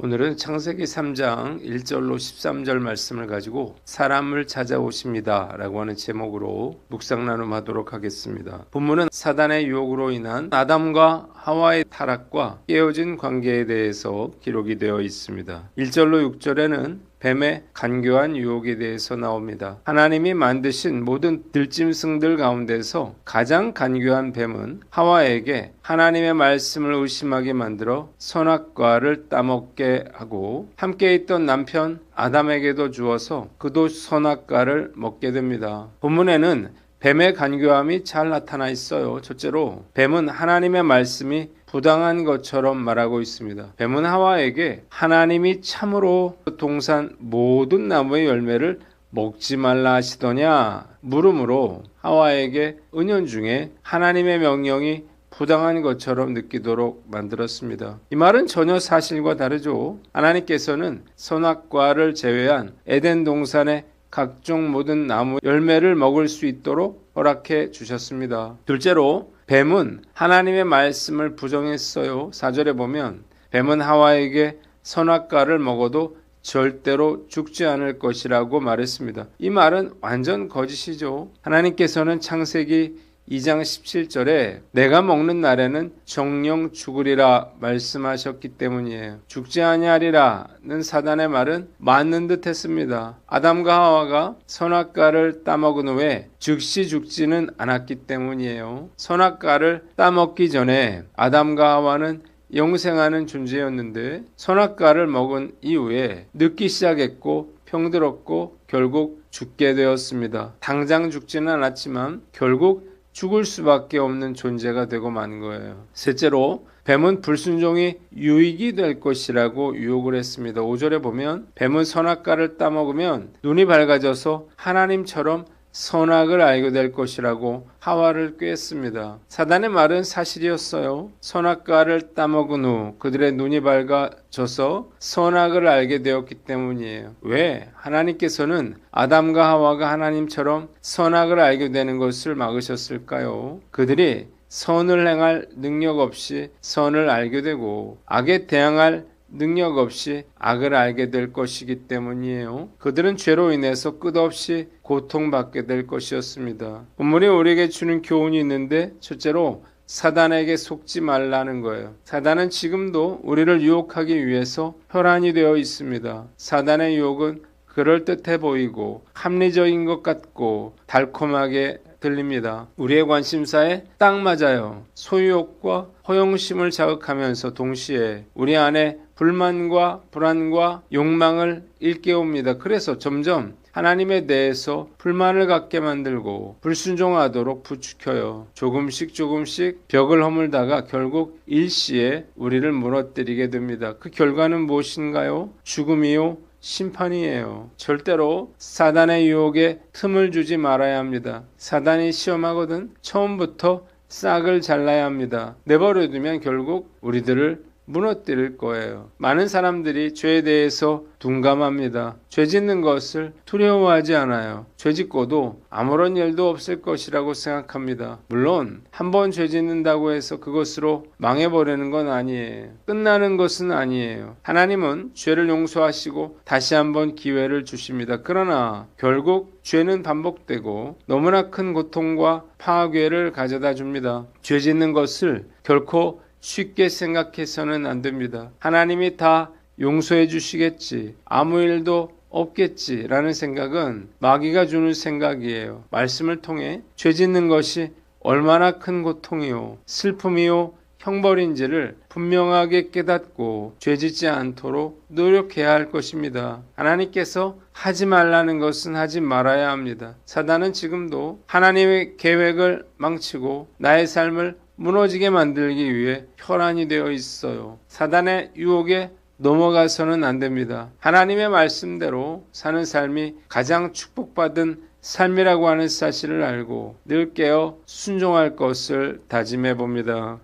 오늘은 창세기 3장 1절로 13절 말씀을 가지고 사람을 찾아오십니다 라고 하는 제목으로 묵상 나눔하도록 하겠습니다. 본문은 사단의 유혹으로 인한 아담과 하와의 타락과 깨어진 관계에 대해서 기록이 되어 있습니다. 1절로 6절에는 뱀의 간교한 유혹에 대해서 나옵니다. 하나님이 만드신 모든 들짐승들 가운데서 가장 간교한 뱀은 하와에게 하나님의 말씀을 의심하게 만들어 선악과를 따먹게 하고 함께 있던 남편 아담에게도 주어서 그도 선악과를 먹게 됩니다. 본문에는 뱀의 간교함이 잘 나타나 있어요. 첫째로 뱀은 하나님의 말씀이 부당한 것처럼 말하고 있습니다. 뱀은 하와에게 하나님이 참으로 동산 모든 나무의 열매를 먹지 말라 하시더냐 물음으로 하와에게 은연중에 하나님의 명령이 부당한 것처럼 느끼도록 만들었습니다. 이 말은 전혀 사실과 다르죠. 하나님께서는 선악과를 제외한 에덴 동산의 각종 모든 나무 열매를 먹을 수 있도록 허락해 주셨습니다. 둘째로 뱀은 하나님의 말씀을 부정했어요. 4절에 보면 뱀은 하와에게 선악과를 먹어도 절대로 죽지 않을 것이라고 말했습니다. 이 말은 완전 거짓이죠. 하나님께서는 창세기 2장 17절에 내가 먹는 날에는 정령 죽으리라 말씀하셨기 때문이에요. 죽지 아니하리라는 사단의 말은 맞는 듯 했습니다. 아담과 하와가 선악과를 따먹은 후에 즉시 죽지는 않았기 때문이에요. 선악과를 따먹기 전에 아담과 하와는 영생하는 존재였는데 선악과를 먹은 이후에 늙기 시작했고 병들었고 결국 죽게 되었습니다. 당장 죽지는 않았지만 결국 죽을 수밖에 없는 존재가 되고 만 거예요. 셋째로 뱀은 불순종이 유익이 될 것이라고 유혹을 했습니다. 5절에 보면 뱀은 선악과를 따먹으면 눈이 밝아져서 하나님처럼 선악을 알게 될 것이라고 하와를 꾀했습니다. 사단의 말은 사실이었어요. 선악과를 따먹은 후 그들의 눈이 밝아져서 선악을 알게 되었기 때문이에요. 왜? 하나님께서는 아담과 하와가 하나님처럼 선악을 알게 되는 것을 막으셨을까요? 그들이 선을 행할 능력 없이 선을 알게 되고 악에 대항할 능력 없이 악을 알게 될 것이기 때문이에요. 그들은 죄로 인해서 끝없이 고통받게 될 것이었습니다. 본문이 우리에게 주는 교훈이 있는데 첫째로 사단에게 속지 말라는 거예요. 사단은 지금도 우리를 유혹하기 위해서 혈안이 되어 있습니다. 사단의 유혹은 그럴듯해 보이고 합리적인 것 같고 달콤하게 들립니다. 우리의 관심사에 딱 맞아요. 소유욕과 허영심을 자극하면서 동시에 우리 안에 불만과 불안과 욕망을 일깨웁니다. 그래서 점점 하나님에 대해서 불만을 갖게 만들고 불순종하도록 부추겨요. 조금씩 벽을 허물다가 결국 일시에 우리를 무너뜨리게 됩니다. 그 결과는 무엇인가요? 죽음이요. 심판이에요. 절대로 사단의 유혹에 틈을 주지 말아야 합니다. 사단이 시험하거든 처음부터 싹을 잘라야 합니다. 내버려두면 결국 우리들을 무너뜨릴 거예요. 많은 사람들이 죄에 대해서 둔감합니다. 죄 짓는 것을 두려워하지 않아요. 죄 짓고도 아무런 일도 없을 것이라고 생각합니다. 물론 한 번 죄 짓는다고 해서 그것으로 망해버리는 건 아니에요. 끝나는 것은 아니에요. 하나님은 죄를 용서하시고 다시 한번 기회를 주십니다. 그러나 결국 죄는 반복되고 너무나 큰 고통과 파괴를 가져다 줍니다. 죄 짓는 것을 결코 쉽게 생각해서는 안 됩니다. 하나님이 다 용서해 주시겠지. 아무 일도 없겠지라는 생각은 마귀가 주는 생각이에요. 말씀을 통해 죄 짓는 것이 얼마나 큰 고통이요, 슬픔이요, 형벌인지를 분명하게 깨닫고 죄 짓지 않도록 노력해야 할 것입니다. 하나님께서 하지 말라는 것은 하지 말아야 합니다. 사단은 지금도 하나님의 계획을 망치고 나의 삶을 무너지게 만들기 위해 혈안이 되어 있어요. 사단의 유혹에 넘어가서는 안 됩니다. 하나님의 말씀대로 사는 삶이 가장 축복받은 삶이라고 하는 사실을 알고 늘 깨어 순종할 것을 다짐해 봅니다.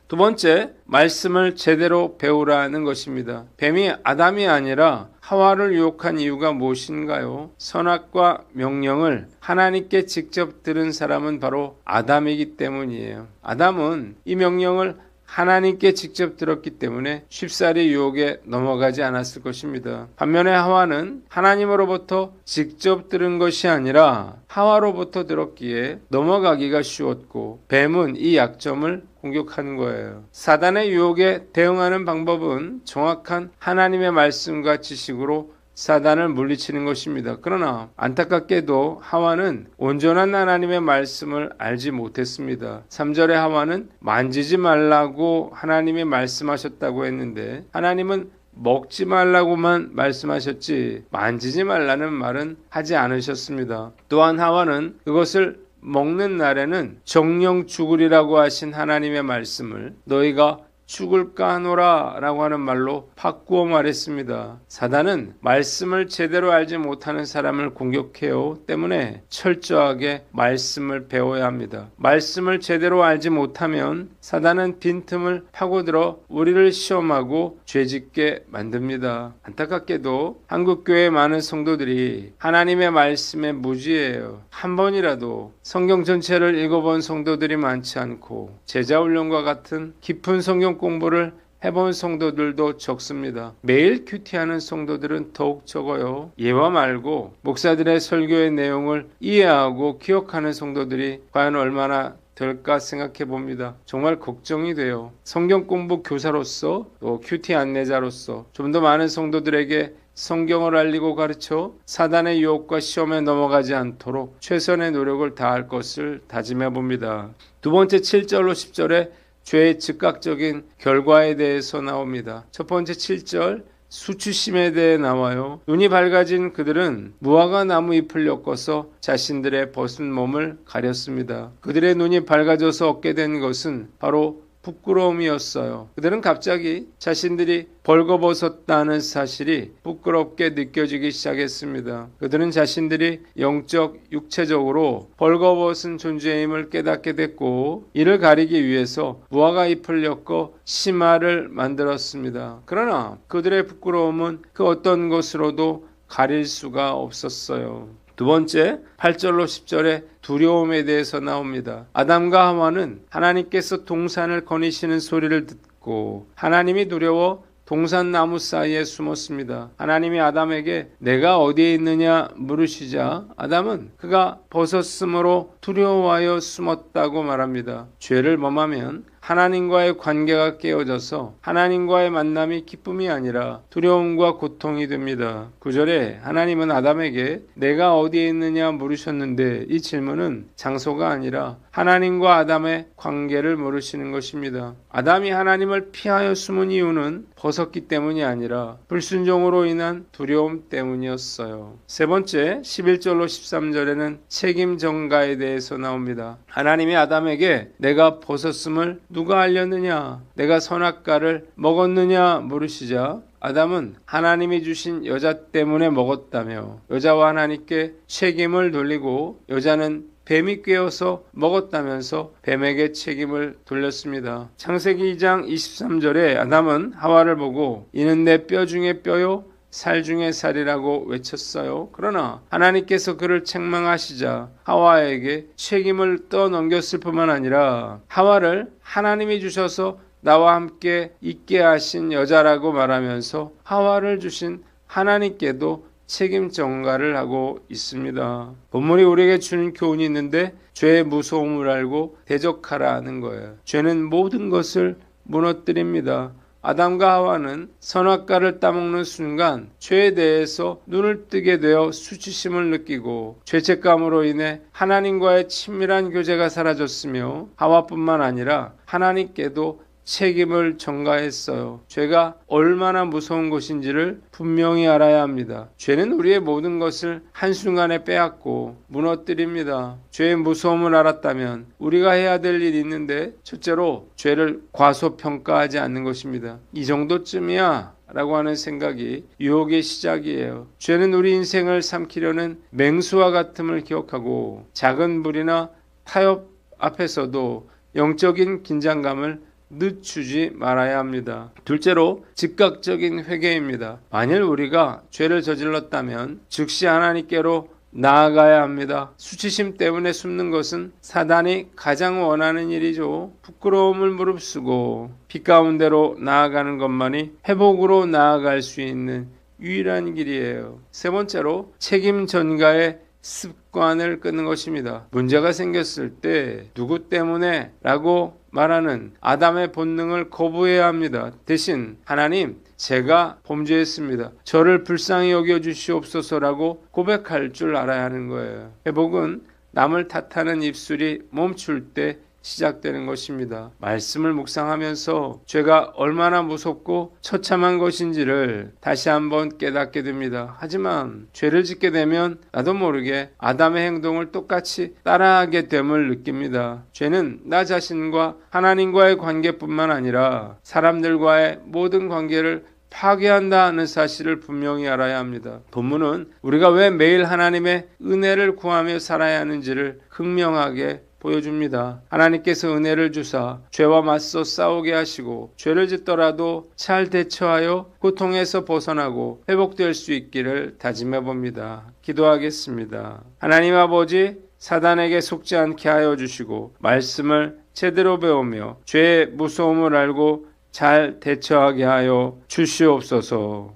두 번째, 말씀을 제대로 배우라는 것입니다. 뱀이 아담이 아니라 하와를 유혹한 이유가 무엇인가요? 선악과 명령을 하나님께 직접 들은 사람은 바로 아담이기 때문이에요. 아담은 이 명령을 하나님께 직접 들었기 때문에 쉽사리 유혹에 넘어가지 않았을 것입니다. 반면에 하와는 하나님으로부터 직접 들은 것이 아니라 하와로부터 들었기에 넘어가기가 쉬웠고 뱀은 이 약점을 공격하는 거예요. 사단의 유혹에 대응하는 방법은 정확한 하나님의 말씀과 지식으로 사단을 물리치는 것입니다. 그러나 안타깝게도 하와는 온전한 하나님의 말씀을 알지 못했습니다. 3절에 하와는 만지지 말라고 하나님이 말씀하셨다고 했는데 하나님은 먹지 말라고만 말씀하셨지 만지지 말라는 말은 하지 않으셨습니다. 또한 하와는 그것을 먹는 날에는 정령 죽으리라고 하신 하나님의 말씀을 너희가 죽을까 하노라 라고 하는 말로 바꾸어 말했습니다. 사단은 말씀을 제대로 알지 못하는 사람을 공격해요 때문에 철저하게 말씀을 배워야 합니다. 말씀을 제대로 알지 못하면 사단은 빈틈을 파고들어 우리를 시험하고 죄짓게 만듭니다. 안타깝게도 한국교회 많은 성도들이 하나님의 말씀에 무지해요. 한 번이라도 성경 전체를 읽어본 성도들이 많지 않고 제자훈련과 같은 깊은 성경 공부를 해본 성도들도 적습니다. 매일 큐티하는 성도들은 더욱 적어요. 예화 말고 목사들의 설교의 내용을 이해하고 기억하는 성도들이 과연 얼마나 될까 생각해 봅니다. 정말 걱정이 돼요. 성경 공부 교사로서 또 큐티 안내자로서 좀 더 많은 성도들에게 성경을 알리고 가르쳐 사단의 유혹과 시험에 넘어가지 않도록 최선의 노력을 다할 것을 다짐해 봅니다. 두 번째 7절로 10절에 죄의 즉각적인 결과에 대해서 나옵니다. 첫 번째 7절 수치심에 대해 나와요. 눈이 밝아진 그들은 무화과 나무 잎을 엮어서 자신들의 벗은 몸을 가렸습니다. 그들의 눈이 밝아져서 얻게 된 것은 바로 부끄러움이었어요. 그들은 갑자기 자신들이 벌거벗었다는 사실이 부끄럽게 느껴지기 시작했습니다. 그들은 자신들이 영적, 육체적으로 벌거벗은 존재임을 깨닫게 됐고 이를 가리기 위해서 무화과 잎을 엮어 치마를 만들었습니다. 그러나 그들의 부끄러움은 그 어떤 것으로도 가릴 수가 없었어요. 두 번째 8절로 10절에 두려움에 대해서 나옵니다. 아담과 하와는 하나님께서 동산을 거니시는 소리를 듣고 하나님이 두려워 동산나무 사이에 숨었습니다. 하나님이 아담에게 내가 어디에 있느냐 물으시자 아담은 그가 벗었으므로 두려워하여 숨었다고 말합니다. 죄를 범하면 하나님과의 관계가 깨어져서 하나님과의 만남이 기쁨이 아니라 두려움과 고통이 됩니다. 9절에 하나님은 아담에게 내가 어디에 있느냐 물으셨는데 이 질문은 장소가 아니라 하나님과 아담의 관계를 물으시는 것입니다. 아담이 하나님을 피하여 숨은 이유는 벗었기 때문이 아니라 불순종으로 인한 두려움 때문이었어요. 세 번째 11절로 13절에는 책임 전가에 대해서 나옵니다. 하나님이 아담에게 내가 벗었음을 누가 알렸느냐? 내가 선악과를 먹었느냐? 물으시자 아담은 하나님이 주신 여자 때문에 먹었다며 여자와 하나님께 책임을 돌리고 여자는 뱀이 꿰어서 먹었다면서 뱀에게 책임을 돌렸습니다. 창세기 2장 23절에 아담은 하와를 보고 이는 내 뼈 중에 뼈요 살 중에 살이라고 외쳤어요. 그러나 하나님께서 그를 책망하시자 하와에게 책임을 떠넘겼을 뿐만 아니라 하와를 하나님이 주셔서 나와 함께 있게 하신 여자라고 말하면서 하와를 주신 하나님께도 책임 전가를 하고 있습니다. 본문이 우리에게 주는 교훈이 있는데 죄의 무서움을 알고 대적하라는 거예요. 죄는 모든 것을 무너뜨립니다. 아담과 하와는 선악과를 따먹는 순간 죄에 대해서 눈을 뜨게 되어 수치심을 느끼고 죄책감으로 인해 하나님과의 친밀한 교제가 사라졌으며 하와뿐만 아니라 하나님께도 책임을 전가했어요. 죄가 얼마나 무서운 것인지를 분명히 알아야 합니다. 죄는 우리의 모든 것을 한순간에 빼앗고 무너뜨립니다. 죄의 무서움을 알았다면 우리가 해야 될 일이 있는데 첫째로 죄를 과소평가하지 않는 것입니다. 이 정도쯤이야 라고 하는 생각이 유혹의 시작이에요. 죄는 우리 인생을 삼키려는 맹수와 같음을 기억하고 작은 불이나 타협 앞에서도 영적인 긴장감을 늦추지 말아야 합니다. 둘째로 즉각적인 회개입니다. 만일 우리가 죄를 저질렀다면 즉시 하나님께로 나아가야 합니다. 수치심 때문에 숨는 것은 사단이 가장 원하는 일이죠. 부끄러움을 무릅쓰고 빛 가운데로 나아가는 것만이 회복으로 나아갈 수 있는 유일한 길이에요. 세 번째로 책임 전가의 습관을 끊는 것입니다. 문제가 생겼을 때 누구 때문에 라고 말하는 아담의 본능을 거부해야 합니다. 대신 하나님, 제가 범죄했습니다. 저를 불쌍히 여겨 주시옵소서라고 고백할 줄 알아야 하는 거예요. 회복은 남을 탓하는 입술이 멈출 때 시작되는 것입니다. 말씀을 묵상하면서 죄가 얼마나 무섭고 처참한 것인지를 다시 한번 깨닫게 됩니다. 하지만 죄를 짓게 되면 나도 모르게 아담의 행동을 똑같이 따라하게 됨을 느낍니다. 죄는 나 자신과 하나님과의 관계뿐만 아니라 사람들과의 모든 관계를 파괴한다 하는 사실을 분명히 알아야 합니다. 본문은 우리가 왜 매일 하나님의 은혜를 구하며 살아야 하는지를 극명하게 보여줍니다. 하나님께서 은혜를 주사 죄와 맞서 싸우게 하시고 죄를 짓더라도 잘 대처하여 고통에서 벗어나고 회복될 수 있기를 다짐해 봅니다. 기도하겠습니다. 하나님 아버지, 사단에게 속지 않게 하여 주시고 말씀을 제대로 배우며 죄의 무서움을 알고 잘 대처하게 하여 주시옵소서.